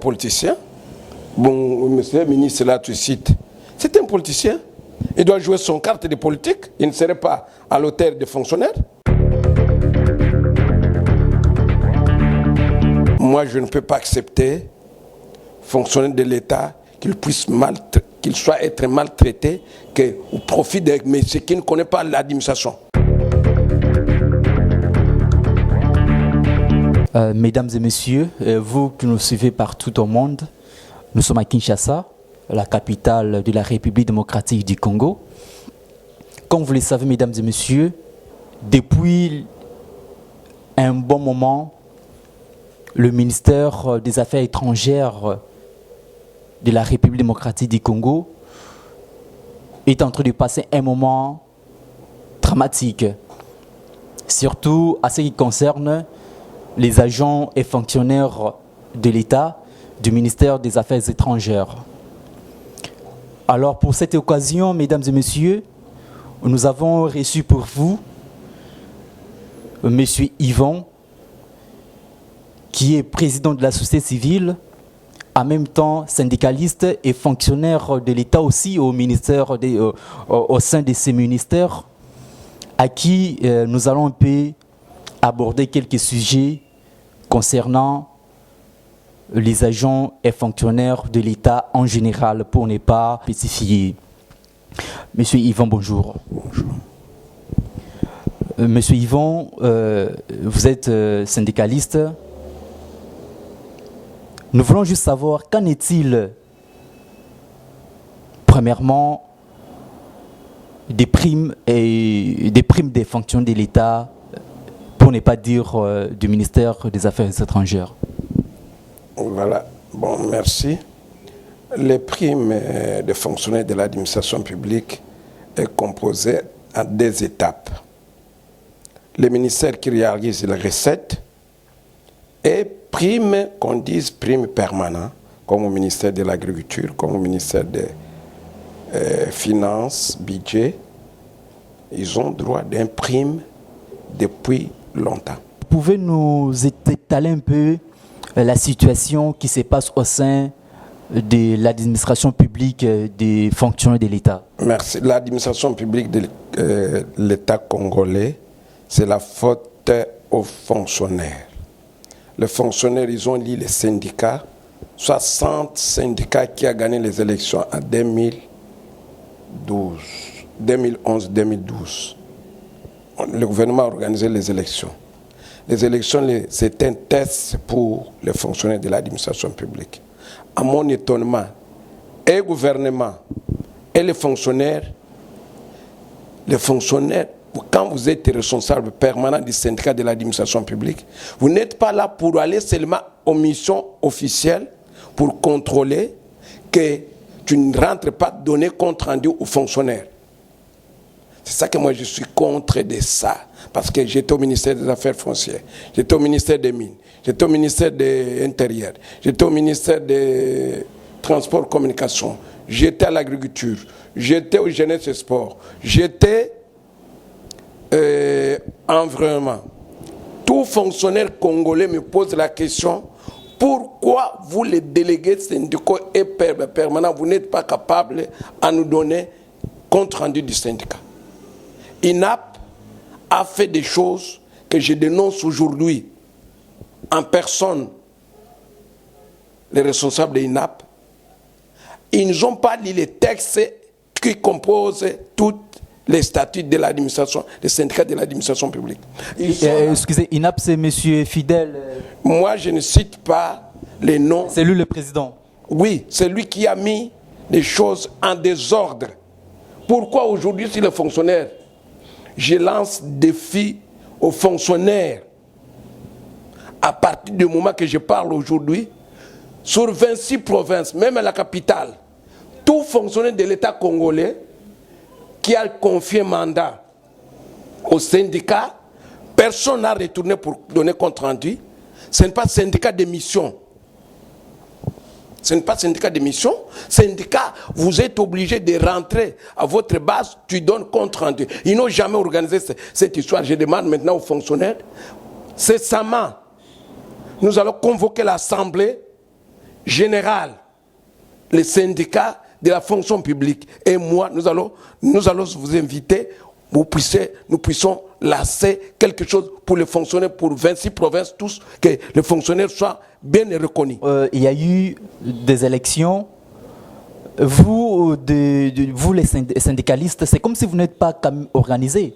politicien. Bon, monsieur le ministre, là, tu cites. C'est un politicien. Il doit jouer son carte de politique. Il ne serait pas à l'auteur des fonctionnaires. Moi, je ne peux pas accepter, fonctionnaire de l'État, qu'il soit être maltraité au profit de ceux qui ne connaissent pas l'administration. Mesdames et messieurs, vous qui nous suivez partout au monde, nous sommes à Kinshasa, la capitale de la République démocratique du Congo. Comme vous le savez, mesdames et messieurs, depuis un bon moment, le ministère des Affaires étrangères de la République démocratique du Congo est en train de passer un moment dramatique, surtout à ce qui concerne les agents et fonctionnaires de l'État, du ministère des Affaires étrangères. Alors pour cette occasion, mesdames et messieurs, nous avons reçu pour vous M. Yvon, qui est président de la société civile, en même temps syndicaliste et fonctionnaire de l'État aussi au sein de ces ministères, à qui nous allons un peu aborder quelques sujets concernant les agents et fonctionnaires de l'État en général, pour ne pas spécifier. Monsieur Yvon, bonjour. Bonjour. Monsieur Yvon, vous êtes syndicaliste. Nous voulons juste savoir, qu'en est-il, premièrement, des primes des fonctions de l'État, pour ne pas dire du ministère des Affaires étrangères? Voilà, bon, merci. Les primes des fonctionnaires de l'administration publique est composée à 2 étapes. Le ministère qui réalise les recettes et primes, qu'on dise primes permanentes, comme au ministère de l'Agriculture, comme au ministère des Finances, budget. Ils ont droit d'une prime depuis longtemps. Pouvez nous étaler un peu la situation qui se passe au sein de l'administration publique des fonctionnaires de l'État? Merci. L'administration publique de l'État congolais, c'est la faute aux fonctionnaires. Les fonctionnaires, ils ont lié les syndicats, 60 syndicats qui ont gagné les élections en 2011-2012. Le gouvernement a organisé les élections. Les élections, c'est un test pour les fonctionnaires de l'administration publique. À mon étonnement, et le gouvernement et les fonctionnaires, quand vous êtes responsable permanent du syndicat de l'administration publique, vous n'êtes pas là pour aller seulement aux missions officielles pour contrôler que tu ne rentres pas donner compte rendu aux fonctionnaires. C'est ça que moi je suis contre de ça. Parce que j'étais au ministère des Affaires foncières, j'étais au ministère des Mines, j'étais au ministère de l'Intérieur, j'étais au ministère des Transports et Communications, j'étais à l'Agriculture, j'étais au Jeunesse et Sport, j'étais environnement. Tout fonctionnaire congolais me pose la question: pourquoi vous, les délégués syndicaux et permanents, vous n'êtes pas capables à nous donner compte rendu du syndicat? INAP a fait des choses que je dénonce aujourd'hui en personne. Les responsables de l'INAP, ils n'ont pas lu les textes qui composent toutes les statuts de l'administration, les syndicats de l'administration publique. Excusez, INAP, c'est monsieur Fidèle. Moi, je ne cite pas les noms. C'est lui le président. Oui, c'est lui qui a mis les choses en désordre. Pourquoi aujourd'hui, si les fonctionnaires, je lance défi aux fonctionnaires, à partir du moment que je parle aujourd'hui, sur 26 provinces, même à la capitale, tout fonctionnaire de l'État congolais qui a confié mandat au syndicat, personne n'a retourné pour donner compte rendu. Ce n'est pas syndicat de mission. Ce n'est pas syndicat de mission. Syndicat, vous êtes obligé de rentrer à votre base, tu donnes compte rendu. Ils n'ont jamais organisé cette histoire. Je demande maintenant aux fonctionnaires, cessamment, nous allons convoquer l'Assemblée général, les syndicats de la fonction publique et moi, nous allons vous inviter, nous puissions lancer quelque chose pour les fonctionnaires, pour 26 provinces, tous, que les fonctionnaires soient bien reconnus. Il y a eu des élections. Vous, vous les syndicalistes, c'est comme si vous n'êtes pas organisés.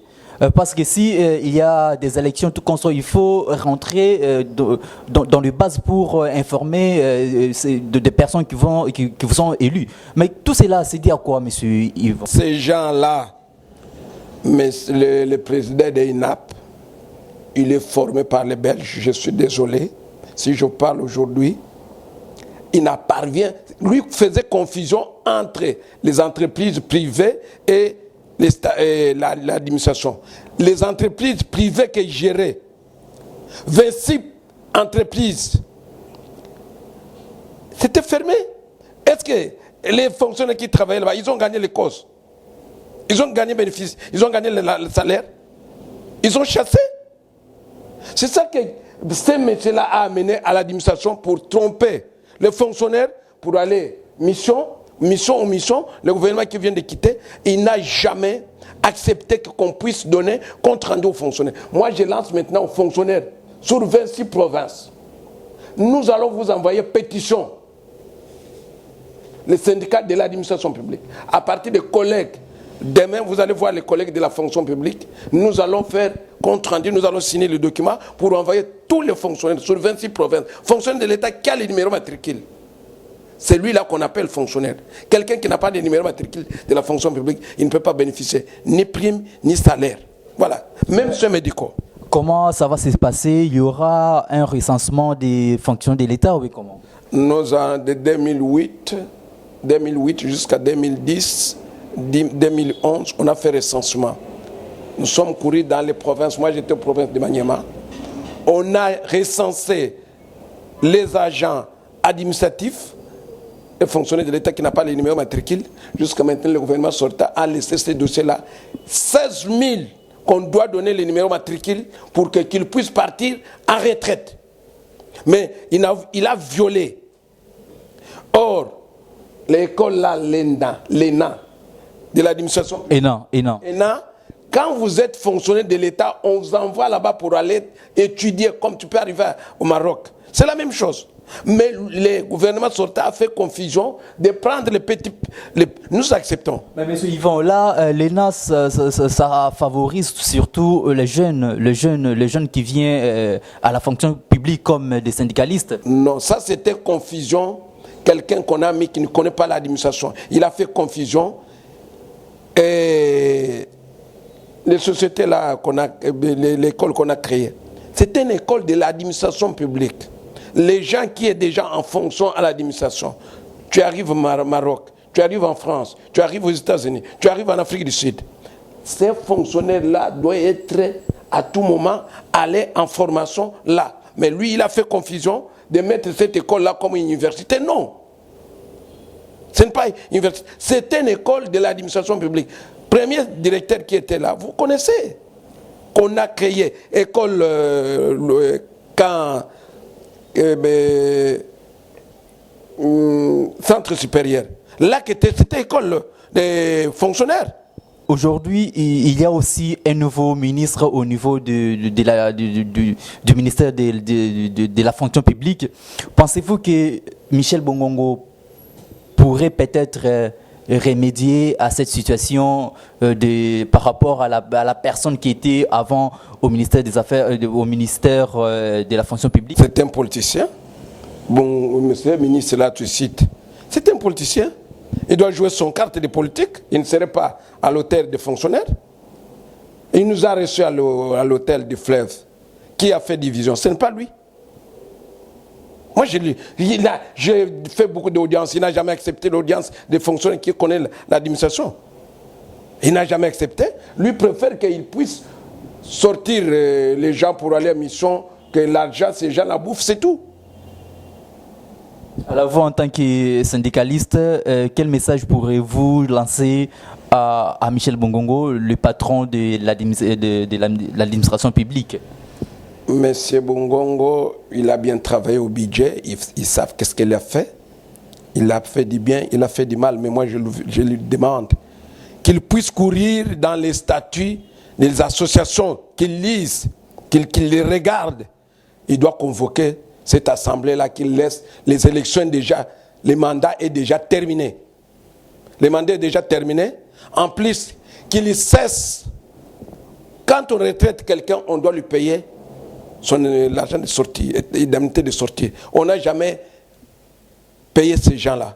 Parce que si il y a des élections tout comme ça, il faut rentrer dans les bases pour informer des personnes qui vous sont élues. Mais tout cela, c'est dit à quoi, monsieur Yves? Ces gens-là, mais le président de l'INAP, il est formé par les Belges, je suis désolé, si je parle aujourd'hui, il n'apparvient, lui faisait confusion entre les entreprises privées et l'administration. Les entreprises privées qui géraient 26 entreprises, c'était fermé. Est-ce que les fonctionnaires qui travaillaient là-bas, ils ont gagné les causes? Ils ont gagné le bénéfice, ils ont gagné le salaire, ils ont chassé. C'est ça que ce métier-là a amené à l'administration pour tromper les fonctionnaires, pour aller mission, le gouvernement qui vient de quitter, il n'a jamais accepté qu'on puisse donner compte rendu aux fonctionnaires. Moi, je lance maintenant aux fonctionnaires sur 26 provinces. Nous allons vous envoyer pétition. Les syndicats de l'administration publique. À partir des collègues, demain, vous allez voir les collègues de la fonction publique. Nous allons faire compte rendu, nous allons signer le document pour envoyer tous les fonctionnaires sur 26 provinces. Fonctionnaire de l'État qui a le numéro matricule. C'est lui-là qu'on appelle fonctionnaire. Quelqu'un qui n'a pas de numéro matricule de la fonction publique, il ne peut pas bénéficier ni prime, ni salaire. Voilà. Même ceux médicaux. Comment ça va se passer? Il y aura un recensement des fonctions de l'État, oui, comment? Nous avons de 2008 jusqu'à 2010, 2011, on a fait recensement. Nous sommes courus dans les provinces. Moi, j'étais aux provinces de Maniema. On a recensé les agents administratifs et fonctionnaires de l'État qui n'ont pas les numéros matricules. Jusqu'à maintenant, le gouvernement sortant a laissé ces dossiers-là. 16 000 qu'on doit donner les numéros matricules pour qu'ils puissent partir en retraite. Mais il a violé. Or, l'école là, l'ENA, de l'administration. ENA, quand vous êtes fonctionnaire de l'État, on vous envoie là-bas pour aller étudier, comme tu peux arriver au Maroc. C'est la même chose. Mais le gouvernement sortant a fait confusion de prendre les petits... Nous acceptons. Mais monsieur Yvan, là, l'ENA, ça favorise surtout les jeunes qui viennent à la fonction publique comme des syndicalistes. Non, ça c'était confusion. Quelqu'un qu'on a mis qui ne connaît pas l'administration. Il a fait confusion. Et les sociétés là, l'école qu'on a créée, c'était une école de l'administration publique. Les gens qui sont déjà en fonction à l'administration, tu arrives au Maroc, tu arrives en France, tu arrives aux États-Unis, tu arrives en Afrique du Sud. Ces fonctionnaires-là doivent être à tout moment aller en formation là. Mais lui, il a fait confusion de mettre cette école-là comme une université. Non. Ce n'est pas une université. C'était une école de l'administration publique. Premier directeur qui était là, vous connaissez, qu'on a créé école centre supérieur. Là, c'était école des fonctionnaires. Aujourd'hui, il y a aussi un nouveau ministre au niveau du ministère de la fonction publique. Pensez-vous que Michel Bongongo pourrait peut-être remédier à cette situation par rapport à la personne qui était avant au ministère des Affaires, au ministère de la fonction publique? C'est un politicien. Bon, monsieur le ministre, là, tu cites. C'est un politicien. Il doit jouer son carte de politique. Il ne serait pas à l'hôtel des fonctionnaires. Il nous a reçus à l'hôtel du Fleuve. Qui a fait division? Ce n'est pas lui. Moi, j'ai fait beaucoup d'audiences. Il n'a jamais accepté l'audience des fonctionnaires qui connaissent l'administration. Il n'a jamais accepté. Lui préfère qu'il puisse sortir les gens pour aller à mission, que l'argent, ces gens la bouffent, c'est tout. Alors vous, en tant que syndicaliste, quel message pourrez-vous lancer à Michel Bongongo, le patron de l'administration publique? Monsieur Bongongo, il a bien travaillé au budget, ils savent qu'est-ce qu'il a fait. Il a fait du bien, il a fait du mal, mais moi je lui demande qu'il puisse courir dans les statuts des associations, qu'il lise, qu'il les regarde. Il doit convoquer cette assemblée-là, qu'il laisse les élections déjà, le mandat est déjà terminé. Le mandat est déjà terminé. En plus, qu'il cesse. Quand on retraite quelqu'un, on doit lui payer l'argent de sortie, l'indemnité de sortie. On n'a jamais payé ces gens-là.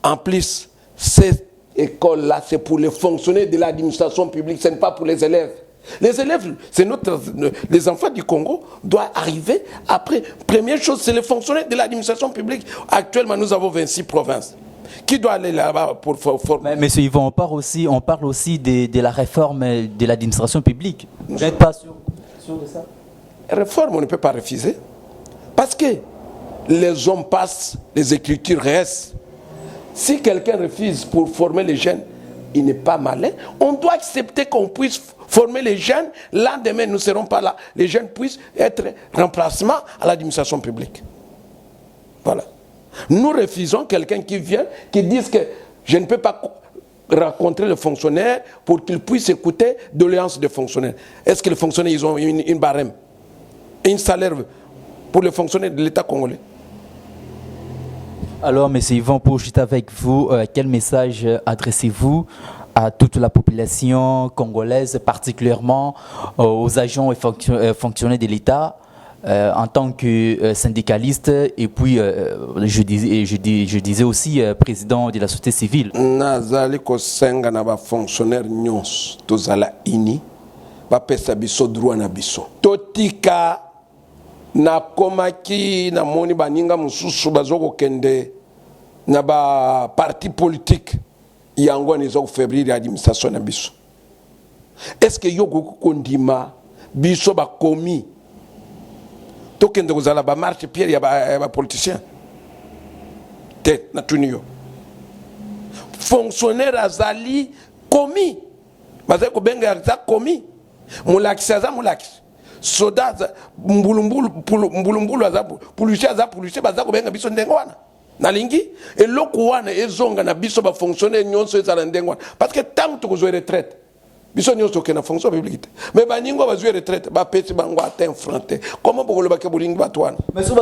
En plus, cette école-là, c'est pour les fonctionnaires de l'administration publique, ce n'est pas pour les élèves. Les élèves, les enfants du Congo doivent arriver après. Première chose, c'est les fonctionnaires de l'administration publique. Actuellement, nous avons 26 provinces. Qui doit aller là-bas pour former? Monsieur Yvon, on parle aussi de la réforme de l'administration publique. Vous n'êtes pas sûr de ça? Réforme, on ne peut pas refuser. Parce que les hommes passent, les écritures restent. Si quelqu'un refuse pour former les jeunes, il n'est pas malin. On doit accepter qu'on puisse former les jeunes. Lendemain, nous ne serons pas là. Les jeunes puissent être remplacement à l'administration publique. Voilà. Nous refusons quelqu'un qui vient, qui dit que je ne peux pas rencontrer le fonctionnaire pour qu'il puisse écouter doléances des fonctionnaires. Est-ce que les fonctionnaires, ils ont une barème, un salaire pour les fonctionnaires de l'État congolais? Alors, M. Yvon, pour juste avec vous, quel message adressez-vous à toute la population congolaise, particulièrement aux agents et fonctionnaires de l'État en tant que syndicaliste et puis, je disais aussi président de la société civile? Nazali kosenga na ba fonctionnaire nyons tozala ini ba pesa biso droit na biso. Totika na komaki na moni baninga mususu bazoko kende na ba parti politique yango nizo février administration na biso. Est-ce que yoko kondima biso ba komi tokende kozala ba marche pierre ya ba politicien te na tunio fonctionnaire azali komi bazali kobenga za komi mulakisi aza mulakisi soda mbulumbulu aza policier aza policier baza kobenga biso ndenge wana nalingi eloko wana ezonga na biso ba fonctionnaire nyonso ezala ndenge wana parce que tant tokozwa retraite biso nyonso ke na fonction publique mais baningo bazwa retraite ba pesi bango atteint fronté comment bokoloba ke bolingi batwana mais so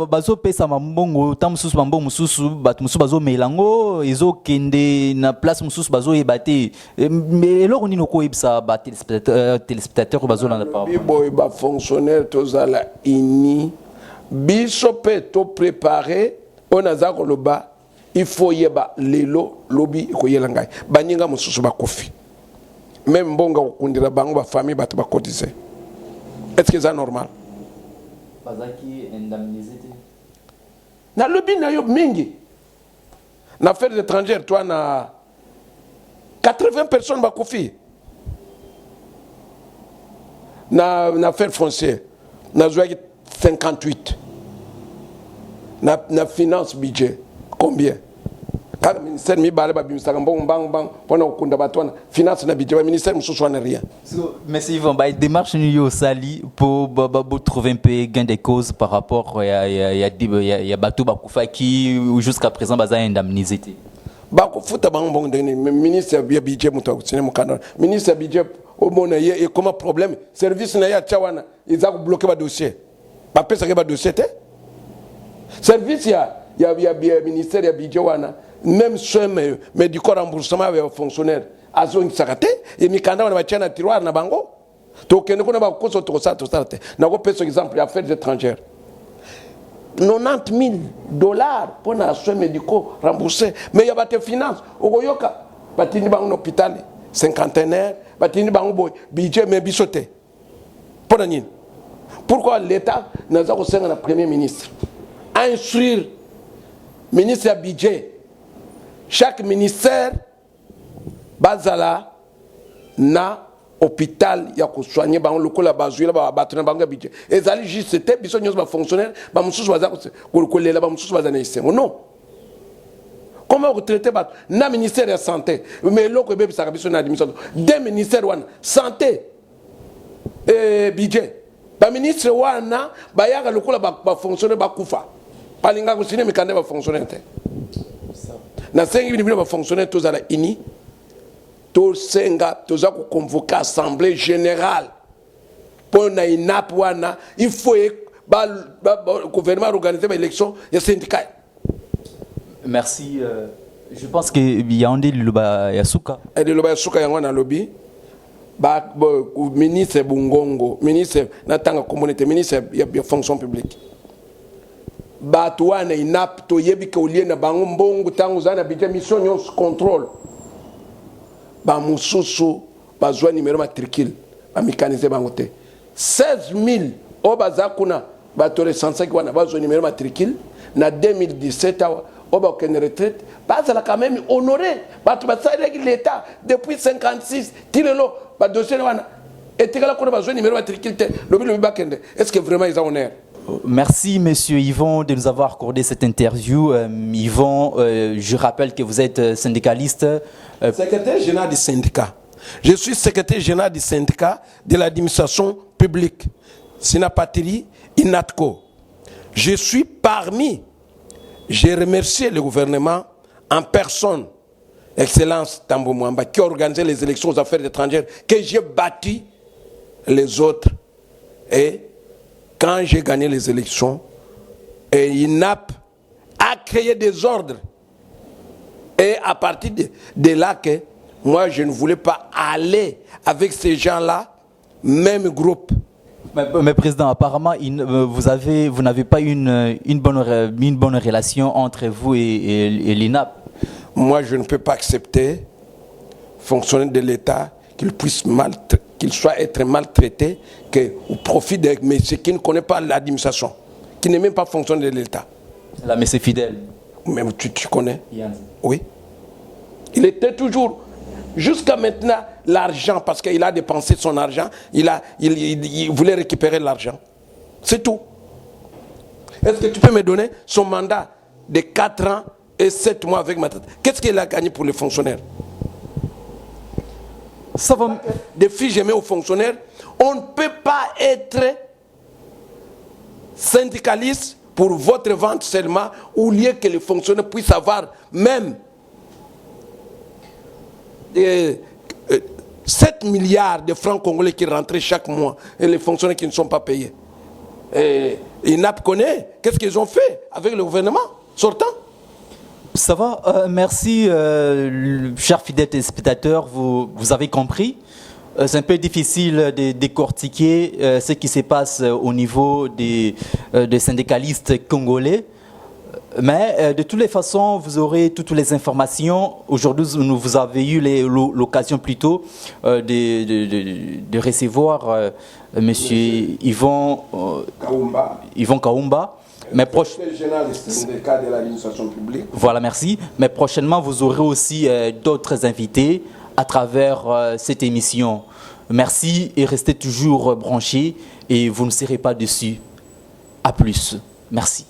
bazo pesa mambongo tam mususu mambongo mususu bat mususu bazo melango ezo kende na place mususu bazo ebate mais eloko nino ko ebisa ba téléspectateur bazo na pa boy ba fonctionnaire tozala ini biso pe to préparer on aza koloba il faut yeba lelo lobi ko yelangai baninga mususu ba kofi même bonga kundira bango ba famille bat ba cotiser. Est-ce que c'est normal? Bazaki indemnisé. Na lobi na yo mingi. Na affaires étrangères toi na 80 personnes ba kofi. Na affaires foncières na zoaki 58. Na finance budget combien? Le ministère mi bale ba bimisa mbong bang pona okunda batwana finance na budget ba ministère mususu na rien. Merci Yvon, ba démarche nous sali pour trouver un peu gain de cause par rapport ya bato ba kufa qui jusqu'à présent baza indemnisé. Ba kufuta bang ndeni ministère ya budget muto kutsine mukana ministère budget au mona ye comment problème service na ya chawana iza ko bloquer ba dossier. Ba pesa ke ba dossier te. Service ya ministère ya budget wana même soin mais du corps remboursement avec fonctionnaire azo ngisakate et mikanda wana bachana tiroir na bango to kende kuna ba koso to sa te na ko pesa exemple affaires étrangères $90,000 pour na soins médicaux remboursés mais ya bate finance okoyoka batini bango hôpital cinquantenaire batini bango boy budget mais bisoté pour nini pourquoi l'état n'a ko senga na premier ministre à instruire ministre à budget chaque ministère bazala na hôpital ya ko soigner ba lokola bazuila ba batuna banga budget ezali juste te biso nyos ba fonctionnaire ba mususu baza ko lela ba mususu baza na isengo non comment retraiter ba na ministère de santé mais loko be bisaka biso na administration des ministères wana santé et budget ba ministre wana ba yaka lokola ba fonctionnaire ba kufa balinga kusine mikande ba fonctionnaire te na sengi bino ba fonctionnaire tous à la ini to senga toza ko convoquer assemblée générale pour na inap wana il faut le gouvernement organiser l'élection et syndicat. Merci. Je pense qu'il y a un des Luba Yasuka. Et de Luba Yasuka y a un lobby. Ministre Bungongo, ministre Natanga communauté, ministre de fonction publique. Batouane inap to yebi ke olie na bango mbongo tango zana bidja mission nyos contrôle. Ba mususu bazwa numéro matricule ba mécaniser bango te. 16 000 obaza kuna batore 105 wana bazwa numéro matricule na 2017 oba aucune retraite bazala quand même honoré batu basala l'état depuis 56 tirelo ba dossier wana etikala kuna bazwa numéro matricule te lobi bakende. Est-ce que vraiment ils ont honneur? Merci, Monsieur Yvon, de nous avoir accordé cette interview. Yvon, je rappelle que vous êtes syndicaliste. Secrétaire général du syndicat. Je suis secrétaire général du syndicat de l'administration publique. Sinapatiri Inatco. Je suis parmi. J'ai remercié le gouvernement en personne, Excellence Tambo Mwamba, qui a organisé les élections aux affaires étrangères, que j'ai battu les autres. Et quand j'ai gagné les élections, et INAP a créé des ordres. Et à partir de là, que moi, je ne voulais pas aller avec ces gens-là, même groupe. Mais Président, apparemment, vous n'avez pas une bonne relation entre vous et l'INAP. Moi, je ne peux pas accepter, fonctionnaire de l'État, qu'il soit être maltraité au profit de messieurs qui ne connaissent pas l'administration, qui n'est même pas fonctionnaire de l'État. La messieurs fidèle. Même tu connais? Yann. Oui. Il était toujours, jusqu'à maintenant, l'argent, parce qu'il a dépensé son argent, il voulait récupérer l'argent. C'est tout. Est-ce que tu peux me donner son mandat de 4 ans et 7 mois avec ma tête? Qu'est-ce qu'il a gagné pour les fonctionnaires? Ça va. Des filles jamais aux fonctionnaires. On ne peut pas être syndicaliste pour votre vente seulement, au lieu que les fonctionnaires puissent avoir même 7 milliards de francs congolais qui rentrent chaque mois et les fonctionnaires qui ne sont pas payés. Et INAP connaît. Qu'est-ce qu'ils ont fait avec le gouvernement sortant? Ça va, merci, chers fidèles téléspectateurs, vous avez compris. C'est un peu difficile de décortiquer ce qui se passe au niveau des syndicalistes congolais. Mais de toutes les façons, vous aurez toutes les informations. Aujourd'hui, vous avez eu l'occasion plutôt de recevoir Monsieur Yvon Kaumba. Mais voilà, merci. Mais prochainement, vous aurez aussi d'autres invités à travers cette émission. Merci et restez toujours branchés et vous ne serez pas déçus. À plus. Merci.